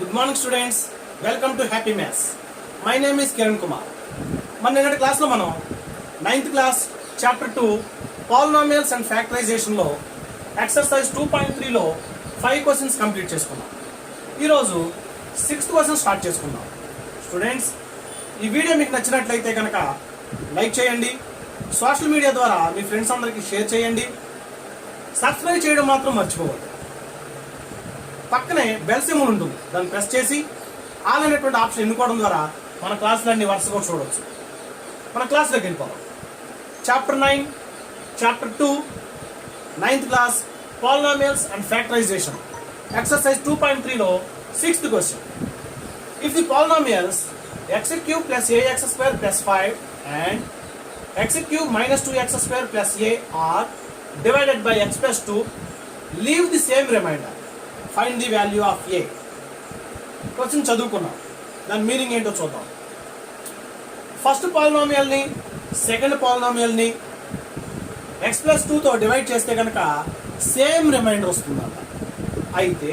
Good morning students. Welcome to Happy Maths. My name is Kiran Kumar. మన నిన్నటి క్లాస్లో మనం 9th class chapter 2 polynomials and factorisation లో exercise 2.3 లో 5 questions complete చేసుకున్నాం. ఈరోజు 6th క్వశ్చన్ స్టార్ట్ చేసుకుందాం. స్టూడెంట్స్, ఈ వీడియో మీకు నచ్చినట్లయితే కనుక లైక్ చేయండి, సోషల్ మీడియా ద్వారా మీ ఫ్రెండ్స్ అందరికీ షేర్ చేయండి, సబ్స్క్రైబ్ చేయడం మాత్రం మర్చిపోవద్దు. పక్కనే బెల్ సింబల్ ఉంటుంది, దాన్ని ప్రెస్ చేసి ఆల్ అనేటువంటి ఆప్షన్ ఎన్నుకోవడం ద్వారా మన క్లాసులన్నీ వరుసగా చూడవచ్చు. మన క్లాస్లోకి వెళ్ళిపోదాం. Chapter 9, chapter 2, 9th class polynomials and factorization exercise 2.3లో 6th question. If the polynomials x³ plus ax² plus 5 and x³ minus 2x² plus a are divided by x plus 2, leave the same remainder. Find the value of a. Question చదువుకున్నాం, దాని meaning ఏంటో చూద్దాం. First పాలినామియల్ని second పాలినామియల్ని x+2తో divide చేస్తే కనుక same reminder వస్తుందంట. అయితే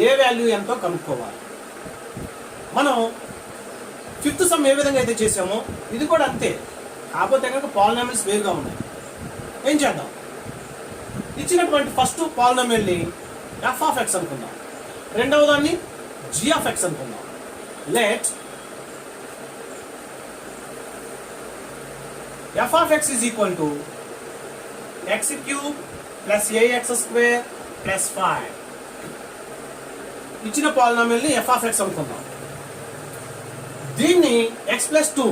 ఏ value ఎంతో కనుక్కోవాలి. మనం 5th సమ్ ఏ విధంగా అయితే చేసామో ఇది కూడా అంతే, కాకపోతే కనుక పాలినామియల్స్ వేరుగా ఉన్నాయి. ఏం చేద్దాం, ఇచ్చినటువంటి ఫస్ట్ పాలినామియల్ని f(x) అనుకుందాం, రెండవ దాన్ని g(x) అనుకుందాం. Let f(x) is equal to x³ plus ax² plus 5. ఇచ్చిన పాలినామియల్ని f(x) అనుకుందాం. దీన్ని x+2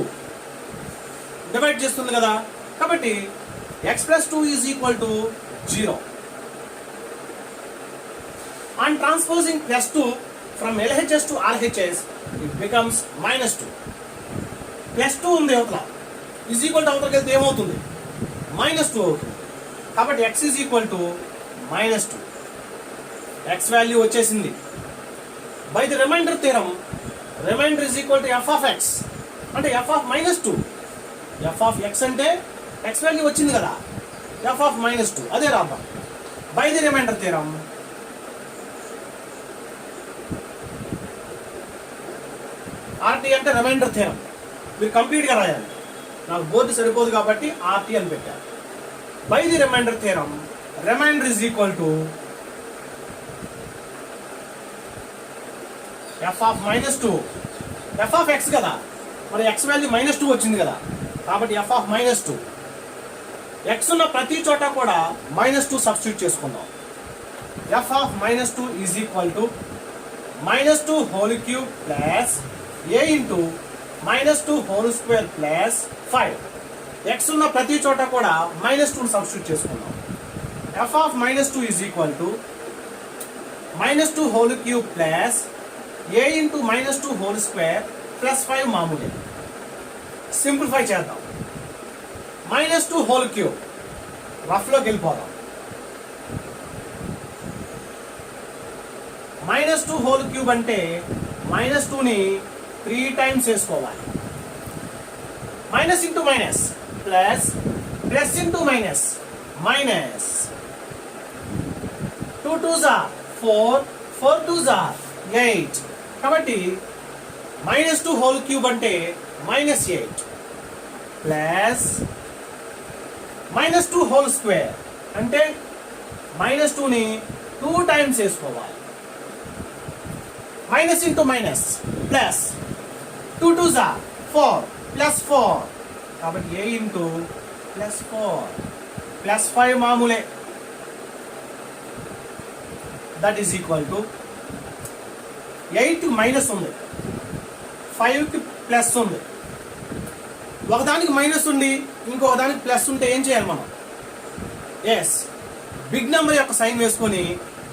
డివైడ్ చేస్తుంది కదా, కాబట్టి x+2 is equal to 0. On transposing +2 from LHS to RHS, it becomes -2. +2 ఉంది అవతల, ఈజ్ ఈక్వల్ టు అవతలకి వెళ్తే ఏమవుతుంది, -2 అవుతుంది. కాబట్టి x is equal to -2. x value వచ్చేసింది. By the remainder theorem, remainder is equal to f(x) అంటే f(-2). f(x) అంటే x వాల్యూ వచ్చింది కదా, f(-2) అదే రాద్దాం. By the remainder theorem, RT అంటే రిమైండర్ థీరం. మీరు కంప్లీట్గా రాయాలి, నాకు బోర్డు సరిపోదు కాబట్టి RT అని పెట్టారు. By the remainder theorem, remainder is equal to f(-2). f(x) కదా, మరి x వాల్యూ -2 వచ్చింది కదా, కాబట్టి f(-2). x ఉన్న ప్రతి చోట కూడా -2 సబ్స్టిట్యూట్ చేసుకుందాం. f(-2) is equal to -2 whole cube plus a into -2 whole square plus 5. x ఉన్న ప్రతి చోట కూడా -2 సబ్స్టిట్యూట్ చేసుకుందాం. f(-2) is equal to -2 whole cube plus a into -2 whole square plus 5 మామూలు. సింప్లిఫై చేద్దాం. -2 హోల్ క్యూబ్ రఫ్లోకి వెళ్ళిపోదాం. -2 హోల్ క్యూబ్ అంటే -2ని 3 టైమ్స్ వేసుకోవాలి. Minus into minus plus, plus into minus minus. 2 2s are 4, 4 2s are 8. కాబట్టి -2 whole cube అంటే -8 plus -2 whole square అంటే -2ని 2 టైమ్స్ వేసుకోవాలి. Minus into minus plus, 2 2s are 4 plus 4, కాబట్టి a ఇంటూ ప్లస్ 4 ప్లస్ 5 మామూలే. That is equal to 8 minus ఉంది, 5కి plus ఉంది. ఒకదానికి మైనస్ ఉండి ఇంకొక దానికి ప్లస్ ఉంటే ఏం చేయాలి మనం? ఎస్, బిగ్ నెంబర్ యొక్క సైన్ వేసుకొని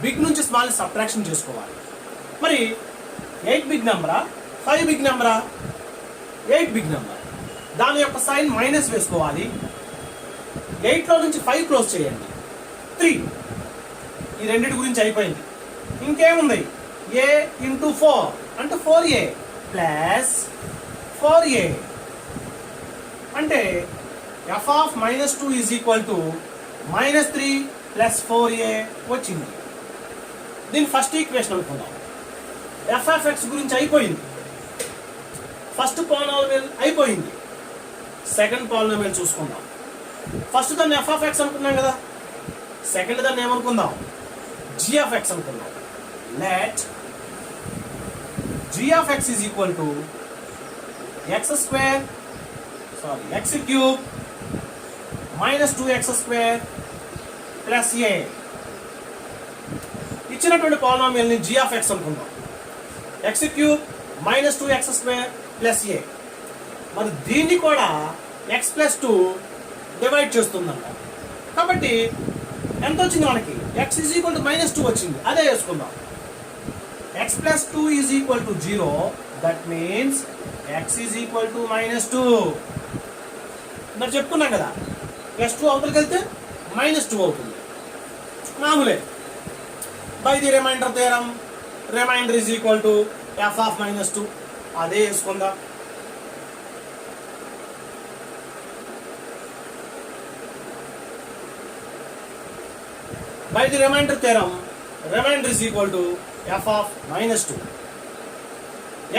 బిగ్ నుంచి స్మాల్ సబ్ట్రాక్షన్ చేసుకోవాలి. మరి 8 బిగ్ నెంబరా, 5 బిగ్ నెంబరా? 8 big number. దాని యొక్క సైన్ మైనస్ వేసుకోవాలి. 8లో నుంచి 5 క్లోజ్ చేయండి, 3. ఈ రెండింటి గురించి అయిపోయింది. ఇంకేముంది, a ఇంటూ 4 అంటే 4a ప్లస్ 4a అంటే f(-2) is equal to -3 plus 4a వచ్చింది. దీని ఫస్ట్ ఈక్వేషన్ అనుకుందాం. ఎఫ్ఎఫ్ఎక్స్ గురించి అయిపోయింది. ఫస్ట్ పాలినామియల్ అయిపోయింది. సెకండ్ పాలినామియల్ చూసుకుందాం. ఫస్ట్ దాన్ని ఎఫ్ఎఫ్ఎక్స్ అనుకున్నాం కదా, సెకండ్ దాన్ని ఏమనుకుందాం, జిఎఫ్ఎక్స్ అనుకుందాం. Let g of x is equal to x cube minus 2x square plus a. ఇచ్చినటువంటి పాలినామియల్ని జిఎఫ్ఎక్స్ అనుకుందాం. x cube minus 2x square plus a. మరి దీన్ని కూడా x ప్లస్ 2 డివైడ్ చేస్తుందంట. కాబట్టి ఎంత వచ్చింది మనకి, x is equal to minus 2 వచ్చింది. అదే వేసుకుందాం. x plus 2 is equal to 0. That means x is equal to minus 2. మరి చెప్పుకున్నాం కదా, ప్లస్ 2 అవతలకి వెళ్తే మైనస్ 2 అవుతుంది. మామూలే. By the remainder theorem, remainder is equal to F of minus 2. అదే వేసుకుందాం. By the remainder theorem, remainder is equal to f of minus 2.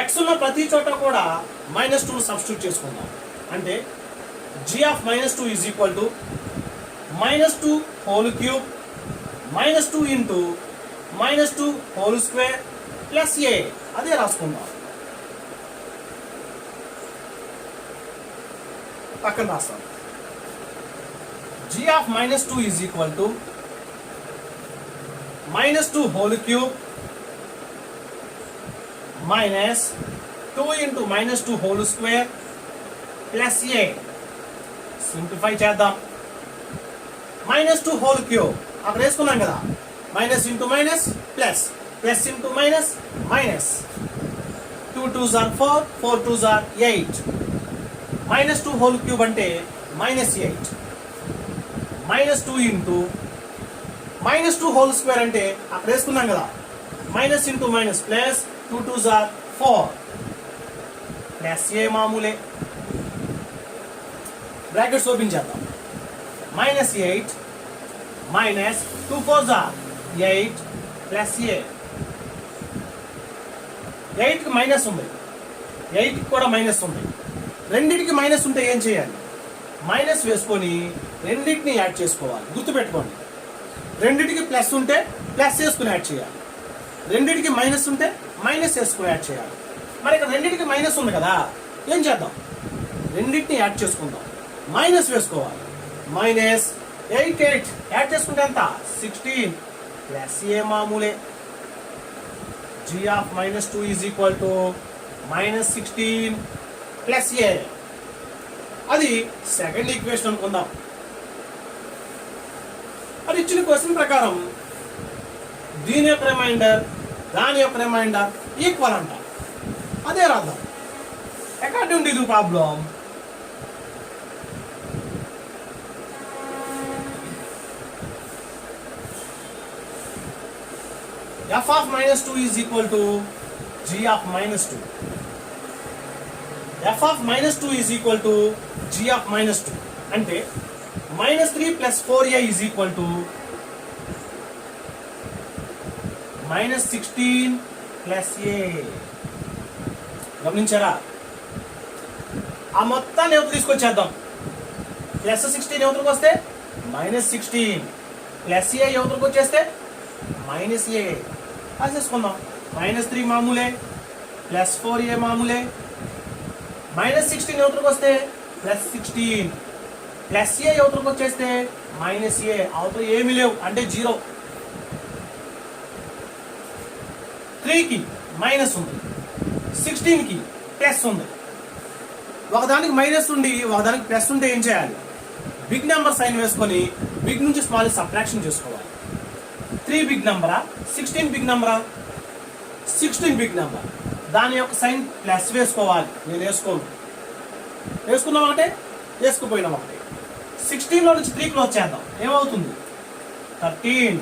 x ఉన్న ప్రతి చోట కూడా మైనస్ 2 సబ్స్టిట్యూట్ చేసుకుందాం. అంటే g of minus 2 is equal to minus 2 whole cube minus 2 into minus 2 whole square plus a. అదే రాసుకుందాం. పక్కన రాస్తాం. g of minus 2 is equal to minus 2 whole cube minus 2 into minus 2 whole square plus a. Simplify చేద్దాం. Minus 2 whole cube అక్కడ వేసుకున్నాం కదా, minus into minus plus, plus into minus minus. 2 2s are 4, 4 2s are 8. Minus 2 whole cube అంటే minus 8. Minus 2 into minus 2 whole square అంటే అక్కడ వేసుకున్నాం కదా, minus into minus plus, 2 2s are 4 plus a. మామూలే. Brackets open చేద్దాం. Minus 8 minus 2 4s are 8 plus A. 8కి minus ఉంది, 8కి కూడా minus ఉంది. రెండింటికి మైనస్ ఉంటే ఏం చేయాలి, మైనస్ వేసుకొని రెండింటిని యాడ్ చేసుకోవాలి. గుర్తుపెట్టుకోండి, రెండింటికి ప్లస్ ఉంటే ప్లస్ వేసుకుని యాడ్ చేయాలి, రెండింటికి మైనస్ ఉంటే మైనస్ వేసుకుని యాడ్ చేయాలి. మరి ఇక్కడ రెండింటికి మైనస్ ఉంది కదా, ఏం చేద్దాం, రెండింటిని యాడ్ చేసుకుందాం. మైనస్ వేసుకోవాలి. మైనస్ 8 8 యాడ్ చేసుకుంటే ఎంత, 16 ప్లస్ ఏ. మామూలే. g of minus 2 is equal to minus 16 plus ఏ. అది సెకండ్ ఈక్వేషన్ అనుకుందాం. అది ఇచ్చిన క్వశ్చన్ ప్రకారం దీని యొక్క రిమైండర్ దాని యొక్క రిమైండర్ ఈక్వల్ అంట. అదే రాద్దాం. According to the problem, f of minus 2 is equal to g of minus 2. f of minus 2 is equal to g of minus 2 అంటే minus 3 plus 4a is equal to minus 16 plus a. గమనించారా? ఆ మొత్తాన్ని ఎవరు తీసుకొచ్చేద్దాం. Plus 16 ఎవరికి వస్తే minus 16 plus ఏ ఎవరికి వచ్చేస్తే minus ఏ. రాసేసుకుందాం. Minus 3 మామూలే, ప్లస్ 4a మామూలే. మైనస్ 16 ఎవరికి వస్తే ప్లస్ 16 ప్లస్ ఏ ఎవరికి వచ్చేస్తే మైనస్ ఏ. అవతల ఏమీ లేవు అంటే 0. 3కి మైనస్ ఉంది, 16కి ప్లస్ ఉంది. ఒకదానికి మైనస్ ఉండి ఒకదానికి ప్లస్ ఉంటే ఏం చేయాలి, బిగ్ నెంబర్ సైన్ వేసుకొని బిగ్ నుంచి స్మాల్ సబ్ట్రాక్షన్ చేసుకోవాలి. 3 బిగ్ నెంబరా, 16 బిగ్ నెంబరా, 16 బిగ్ నెంబర్. దాని యొక్క సైన్ ప్లస్ వేసుకోవాలి. నేను వేసుకోను. వేసుకున్నాం ఒకటే, వేసుకుపోయినాం ఒకటే. 16లో నుంచి 3 క్లోజ్ చేద్దాం. ఏమవుతుంది, 13.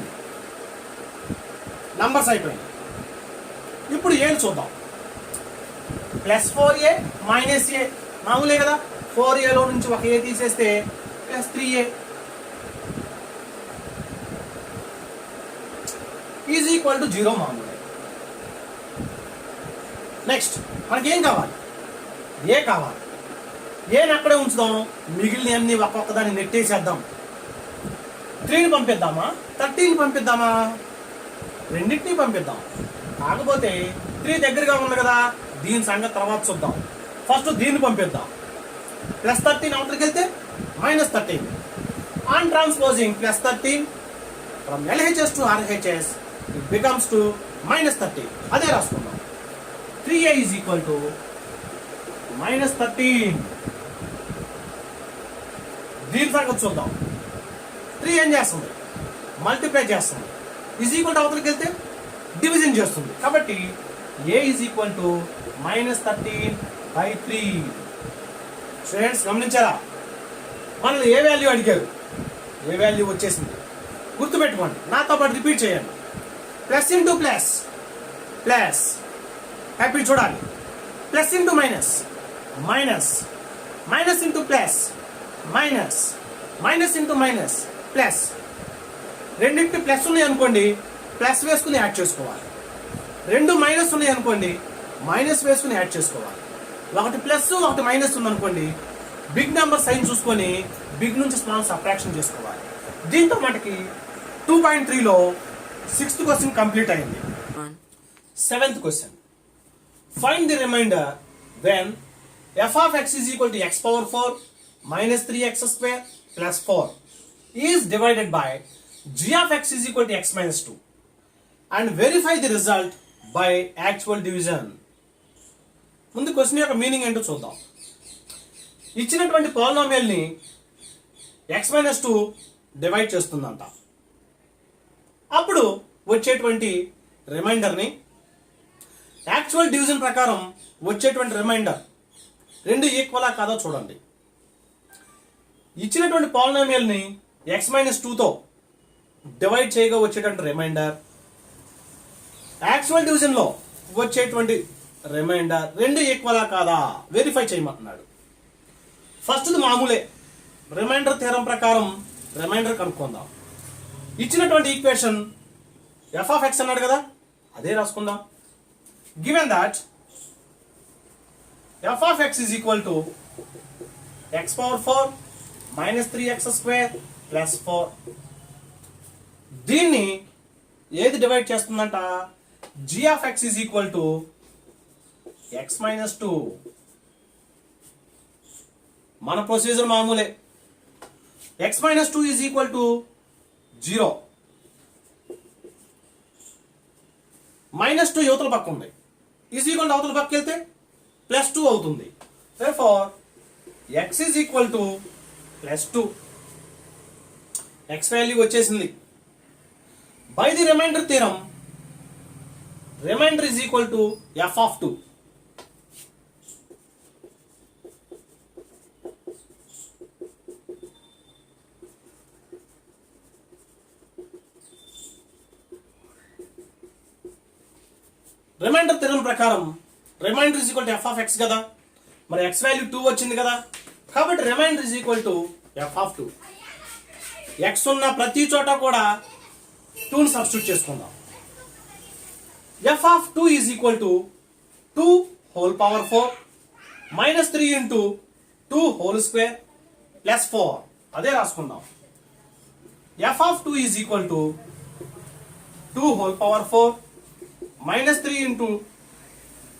నంబర్స్ అయిపోయింది. ఇప్పుడు ఏలు చూద్దాం. ప్లస్ 4a మైనస్ ఏ మామూలే కదా. 4aలో నుంచి ఒక ఏ తీసేస్తే plus 3a is equal to 0 మామూలే. నెక్స్ట్ మనకి ఏం కావాలి? ఏ కావాలి. ఏని అక్కడే ఉంచుదాం, మిగిలిన అన్ని ఒక్కొక్కదాన్ని నెట్టేసేద్దాం. 3ని పంపిద్దామా, 13ని పంపిద్దామా? రెండింటినీ పంపిద్దాం. కాకపోతే 3 దగ్గరగా ఉంది కదా, దీని సంగతి తర్వాత చూద్దాం. ఫస్ట్ దీన్ని పంపిద్దాం. +13 అవతలికి వెళ్తే -13. On transposing +13 from LHS to RHS it becomes to -13. అదే రాసుకుందాం. 3a is equal to -13. దీని సంగతి చూద్దాం. 3 ఏం చేస్తుంది? మల్టిప్లై చేస్తుంది. ఈజ్ ఈక్వల్ టు అవతలికి వెళ్తే డివిజన్ చేస్తుంది. కాబట్టి a is equal to -13/3. Students గమనించారా? మనల్ని ఏ వాల్యూ అడిగారు, ఏ వాల్యూ వచ్చేసింది. గుర్తుపెట్టుకోండి, నాతో పాటు రిపీట్ చేయండి. Plus into plus, plus happy చూడాలి. Plus into minus, minus, minus into plus, minus, minus into minus, plus. రెండింటి ప్లస్ ఉన్నాయి అనుకోండి, ప్లస్ వేసుకుని యాడ్ చేసుకోవాలి. 2 మైనస్ ఉన్నాయి అనుకోండి, మైనస్ వేసుకుని యాడ్ చేసుకోవాలి. ఒకటి ప్లస్ ఒకటి మైనస్ ఉందనుకోండి, బిగ్ నెంబర్ సైన్ చూసుకొని బిగ్ నుంచి స్మాల్ సబ్ట్రాక్షన్ చేసుకోవాలి. దీంతో మనకి 2.3లో 6th క్వశ్చన్ కంప్లీట్ అయింది. 7th question, find the remainder when f of x is equal to x power 4 minus 3x square plus 4 is divided by g of x is equal to x minus 2 and verify the result by actual division. ముందు question యొక్క meaning ఏంటో చూద్దాం. ఇచ్చినటువంటి polynomial ని x minus 2 divide చేస్తుందంట. అప్పుడు వచ్చేటువంటి reminder ని యాక్చువల్ డివిజన్ ప్రకారం వచ్చేటువంటి రిమైండర్ రెండు ఈక్వలా కాదో చూడండి. ఇచ్చినటువంటి పాలినామియల్ ని x minus 2తో డివైడ్ చేయగా వచ్చేటువంటి రిమైండర్, యాక్చువల్ డివిజన్ లో వచ్చేటువంటి రిమైండర్ రెండు ఈక్వలా కాదా వెరిఫై చేయమంటున్నాడు. ఫస్ట్ మామూలే, రిమైండర్ థియరం ప్రకారం రిమైండర్ కనుక్కుందాం. ఇచ్చినటువంటి ఈక్వేషన్ f of x అన్నాడు కదా, అదే రాసుకుందాం. Given that f of x is equal to x power 4 minus 3x square plus 4. దీన్ని ఏది డివైడ్ చేస్తుందంట? g of x is equal to x minus 2. మన ప్రొసీజర్ మామూలే. x minus 2 is equal to 0. -2 యువతల పక్క ఉంది, ఈజ్ ఈక్వల్ టు అవతల పక్క వెళ్తే +2 అవుతుంది. therefore x is equal to +2. x value వచ్చేసింది. By the remainder theorem remainder is equal to f of 2. Remainder theorem ప్రకారం remainder is equal to f of x కదా, మరి x వాల్యూ 2 వచ్చింది కదా, కాబట్టి remainder is equal to f of 2. x ఉన్న ప్రతి చోట కూడా 2ని సబ్స్టిట్యూట్ చేసుకుందాం. f of 2 is equal to 2 whole power 4 minus 3 into 2 whole square plus 4. అదే రాసుకుందాం. f of 2 is equal to 2 whole power 4 minus 3 into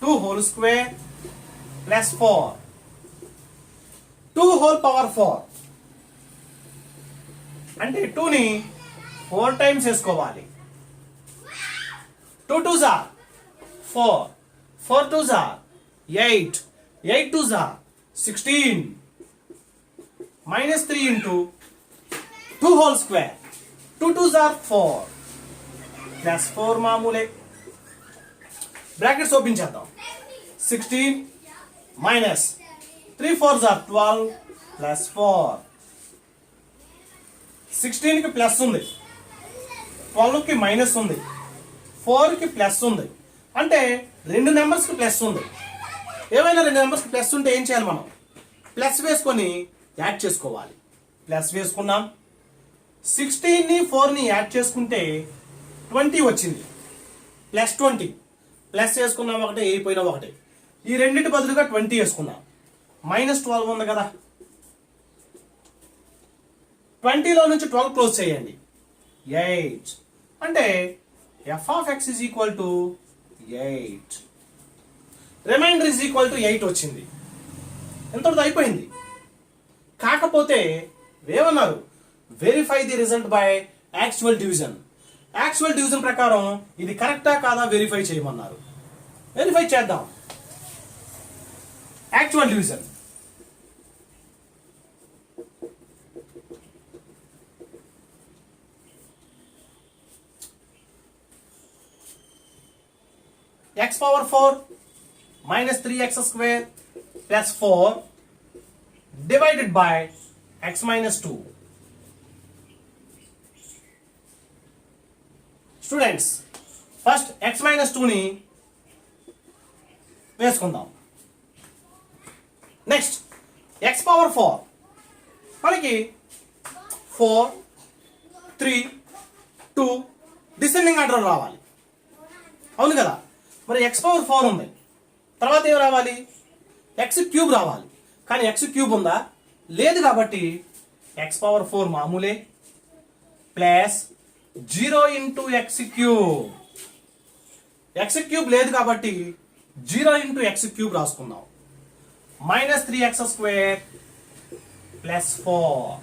2 whole square plus 4. 2 whole power 4 అంటే 2ని 4 times వేసుకోవాలి. 2 2s are 4, 4 2s are 8, 8 2s are 16 minus 3 into 2 whole square, 2 2s are 4 plus 4 మామూలే. Brackets open చేద్దాం. 16 minus 3 4s are 12 plus 4. 16కి plus ఉంది, 12కి minus ఉంది, 4కి ప్లస్ ఉంది. అంటే రెండు నెంబర్స్కి ప్లస్ ఉంది. ఏమైనా రెండు నెంబర్స్కి ప్లస్ ఉంటే ఏం చేయాలి? మనం ప్లస్ వేసుకొని యాడ్ చేసుకోవాలి. ప్లస్ వేసుకున్నాం. 16ని 4ని యాడ్ చేసుకుంటే 20 వచ్చింది. ప్లస్ 20 ప్లస్ వేసుకున్నా ఒకటే, అయిపోయినా ఒకటే. ఈ రెండింటి బదులుగా 20 వేసుకున్నాం. -12 ఉంది కదా, 20లో నుంచి 12 క్లోజ్ చేయండి, 8. అంటే f of x is equal to 8. Remainder is equal to 8 వచ్చింది. ఎంతటితో అయిపోయింది. కాకపోతే ఏమన్నారు, verify the result by actual division. Actual division ప్రకారం ఇది కరెక్టా కాదా వెరిఫై చేయమన్నారు. వెరిఫై చేద్దాం. Actual division x power 4 minus 3x square plus 4 divided by x minus 2. Students, first x minus 2 ని వేసుకుందాం. నెక్స్ట్ x పవర్ 4 మనకి 4 3 2 డిసెండింగ్ ఆర్డర్ రావాలి, అవును కదా. మరి x పవర్ 4 ఉంది, తర్వాత ఏం రావాలి, x క్యూబ్ రావాలి. కానీ x క్యూబ్ ఉందా, లేదు. కాబట్టి x పవర్ 4 మామూలే plus 0 into x cube. x cube లేదు కాబట్టి 0 ఇంటూ x క్యూబ్ రాసుకుందాం. -3x square plus 4.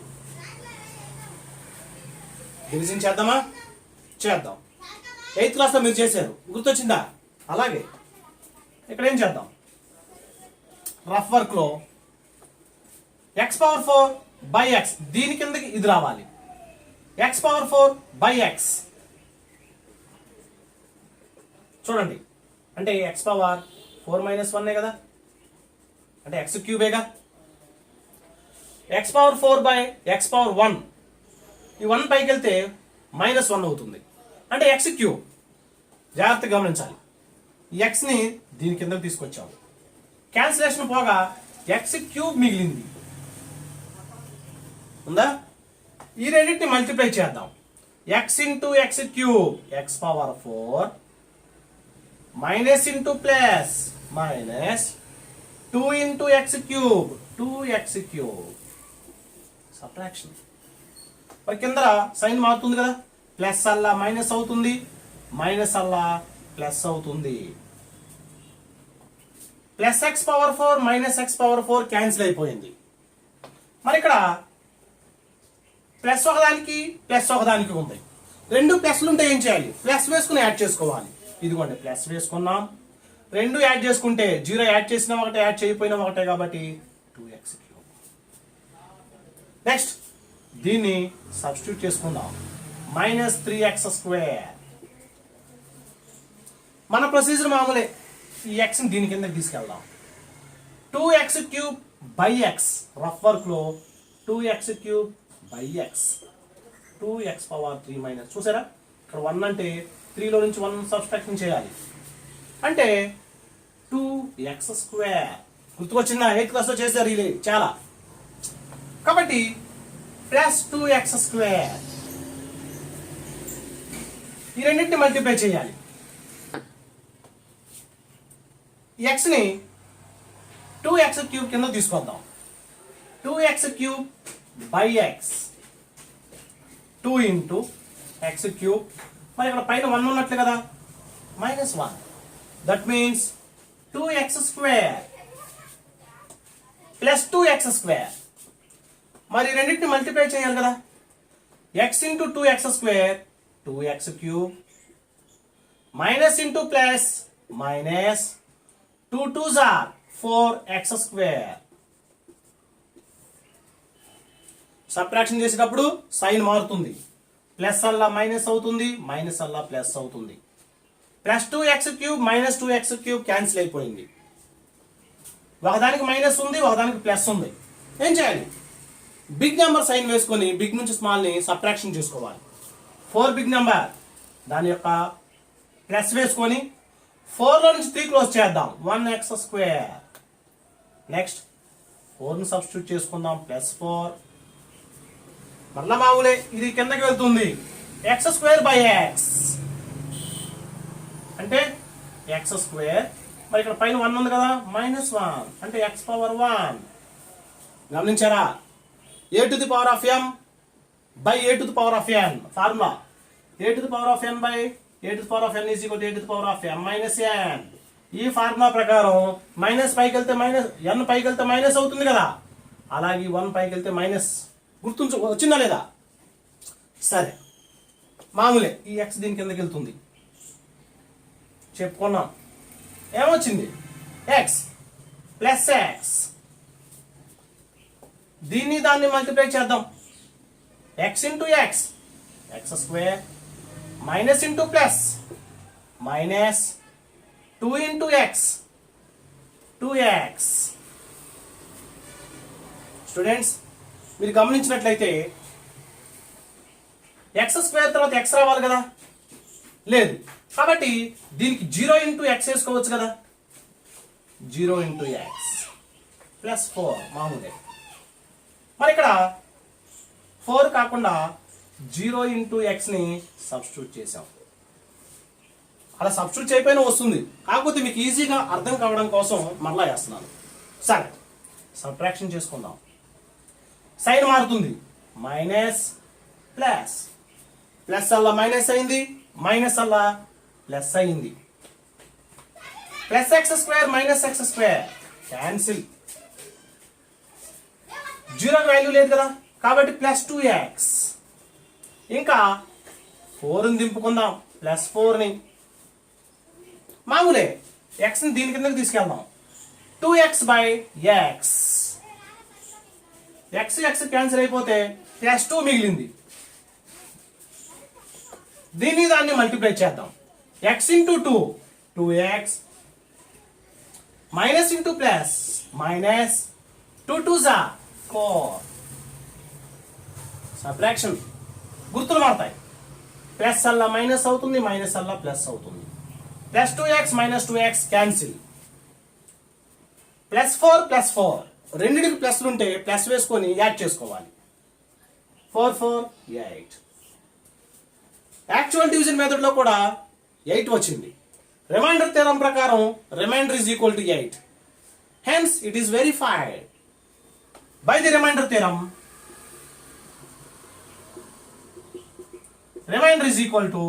డివిజన్ చేద్దామా, చేద్దాం. 8th క్లాస్లో మీరు చేశారు, గుర్తొచ్చిందా. అలాగే ఇక్కడ ఏం చేద్దాం, రఫ్ వర్క్ లో x పవర్ 4 బై x, దీని కిందకి ఇది రావాలి. x పవర్ 4 బై x చూడండి, అంటే x పవర్ 4 - 1 కదా, అంటే x క్యూబేగా. x power 4 by x power 1, ఈ 1 పైకి వెళ్తే -1 అవుతుంది, అంటే x క్యూబ్. జాగ్రత్తగా గమనించాలి. x ని దీని కిందకి తీసుకొచ్చాము, క్యాన్సిలేషన్ పోగా x క్యూబ్ మిగిలింది ఉందా. ఈ రెండింటిని మల్టిప్లై చేద్దాం. x into x cube x power 4 minus into plus minus 2 into x cube 2x cube. Subtraction. మరి కింద సైన్ మారుతుంది కదా, ప్లస్ అల్లా మైనస్ అవుతుంది, మైనస్ అల్లా ప్లస్ అవుతుంది. Plus x power 4 minus x power 4 cancel అయిపోయింది. మరి ఇక్కడ ప్లస్ ఒకదానికి ప్లస్ ఒకదానికి ఉంది, రెండు ప్లస్లు ఉంటే ఏం చేయాలి, ప్లస్ వేసుకుని యాడ్ చేసుకోవాలి. ఇదిగోండి ప్లస్ వేసుకున్నాం, రెండు యాడ్ చేసుకుంటే 0 యాడ్ చేసినా ఒకటే, యాడ్ చేయకపోయినా ఒకటే, కాబట్టి 2x క్యూబ్. నెక్స్ట్ దీన్ని సబ్స్టిట్యూట్ చేసుకుందాం, -3x స్క్వేర్. మన ప్రొసీజర్ మామూలే, ఈ x ని దీని కిందకి తీసుకెళ్దాం. 2x cube by x, rough work లో 2x cube by x, 2x power 3 minus, చూసారా ఇక్కడ 1 అంటే 3లో నుంచి 1 సబ్ట్రాక్షన్ చేయాలి, అంటే 2x స్క్వేర్. గుర్తుకొచ్చిందా, 8th క్లాస్లో చేశారు ఇది చాలా. కాబట్టి ప్లస్ 2x స్క్వేర్. ఈ రెండింటిని మల్టిప్లై చేయాలి. x ని 2x క్యూబ్ కింద తీసుకొద్దాం. 2x cube by x, 2 into x cube. మరి ఇక్కడ పైన 1 ఉన్నట్లు కదా, -1. That means 2x square plus 2x square. మరి రెండింటిని మల్టిప్లై చేయాలి కదా, x into 2x square 2x cube, minus into plus minus 2 2s are 4x square. Subtraction చేసేటప్పుడు సైన్ మారుతుంది, ప్లస్ అల్లా మైనస్ అవుతుంది, మైనస్ అల్లా ప్లస్ అవుతుంది. Plus 2x cube minus 2x cube cancel అయిపోయింది. ఒకదానికి మైనస్ ఉంది, ఒకదానికి ప్లస్ ఉంది. ఏం చేయాలి, బిగ్ నెంబర్ సైన్ వేసుకొని బిగ్ నుంచి స్మాల్ ని సబ్ట్రాక్షన్ చేసుకోవాలి. 4 బిగ్ నెంబర్, దాని యొక్క ప్లస్ వేసుకొని 4లో నుంచి 3 క్లోజ్ చేద్దాం, 1x స్క్వేర్. నెక్స్ట్ 4ని సబ్స్టిట్యూట్ చేసుకుందాం, +4. మళ్ళా మామూలే, ఇది కిందకి వెళ్తుంది, x స్క్వేర్ బై x, అంటే ఎక్స్ స్క్వేర్, మరి ఇక్కడ పైన 1 ఉంది కదా, -1 అంటే x⁻1. గమనించారా? a⁻m by a⁻n formula. a⁻n by a⁻n is equal to a⁻m minus n. ఈ ఫార్ములా ప్రకారం మైనస్ పైకి వెళ్తే మైనస్, n పైకి వెళ్తే మైనస్ అవుతుంది కదా, అలాగే 1 పైకి వెళ్తే మైనస్. గుర్తుంచు, వచ్చిందా లేదా? సరే, మామూలే. ఈ ఎక్స్ దీని కిందకి వెళ్తుంది చెప్పుకున్నాం. ఏమొచ్చింది? X plus X. దీన్ని దాన్ని మల్టిప్లై చేద్దాం. X into X, X square, minus into plus, minus 2 into X, 2x. Students, మీరు గమనించినట్లయితే ఎక్స్ స్క్వేర్ తర్వాత ఎక్స్ రావాలి కదా, లేదు. కాబట్టి దీనికి 0 ఇంటూ ఎక్స్ వేసుకోవచ్చు కదా, 0 ఇంటూ ఎక్స్ ప్లస్ 4 మామూలే. మరి ఇక్కడ 4 కాకుండా 0 ఇంటూ ఎక్స్ని సబ్స్టిట్యూట్ చేసాం. అలా సబ్స్టిట్యూట్ చేయకపోయినా వస్తుంది, కాకపోతే మీకు ఈజీగా అర్థం కావడం కోసం మరలా వేస్తున్నాను. సరే, సబ్ట్రాక్షన్ చేసుకుందాం. సైన్ మారుతుంది, మైనస్ ప్లస్, ప్లస్ అలా మైనస్ అయింది, మైనస్ అలా ప్లస్ అయింది. Plus X square minus X square cancel. 0 value లేదు కదా, కాబట్టి ప్లస్ 2x. ఇంకా 4ని దింపుకుందాం, ప్లస్ 4ని. మామూలే, ఎక్స్ని దీని కిందకి తీసుకెళ్దాం. 2x by x. X X cancel అయిపోతే ప్లస్ 2 మిగిలింది. దీన్ని దాన్ని మల్టిప్లై చేద్దాం. X into 2, 2x, minus into plus, minus 2 2s 4. Subtraction గుర్తులు మారుతాయి. ప్లస్ అల్లా మైనస్ అవుతుంది, మైనస్ అల్లా ప్లస్ అవుతుంది. Plus 2x minus 2x cancel. Plus 4 plus 4, రెండింటికి ప్లస్లు ఉంటే ప్లస్ వేసుకొని యాడ్ చేసుకోవాలి. 4 4 8. యాక్చువల్ డివిజన్ మెథడ్ లో కూడా 8 వచ్చింది. రిమైండర్ థియరం ప్రకారం remainder is equal to 8. Hence it is verified by the remainder theorem. Remainder is equal to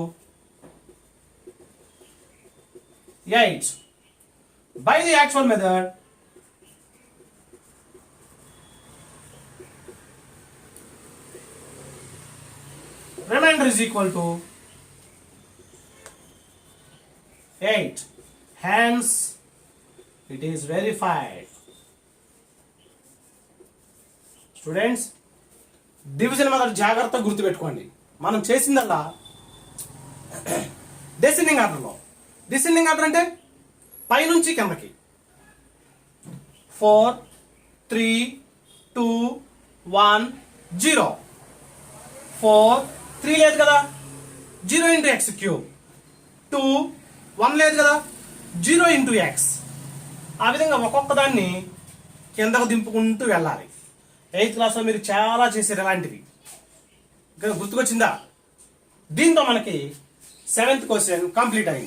8 by the actual method. Remainder is equal to 8. Hence, it is verified. Students, division method జాగ్రత్తగా గుర్తుపెట్టుకోండి. మనం చేసిందల్లా డెసెండింగ్ ఆర్డర్లో. Descending order అంటే పైనుంచి కిందకి. 4 3 2 1 0. 4 3 లేదు కదా, 0 into X cube. 2 1 లేదు కదా, 0 ఇంటూ ఎక్స్. ఆ విధంగా ఒక్కొక్క దాన్ని కిందకు దింపుకుంటూ వెళ్ళాలి. 8th క్లాస్లో మీరు చాలా చేశారు ఇలాంటివి. గుర్తుకొచ్చిందా? దీంతో మనకి 7th క్వశ్చన్ కంప్లీట్ అయింది.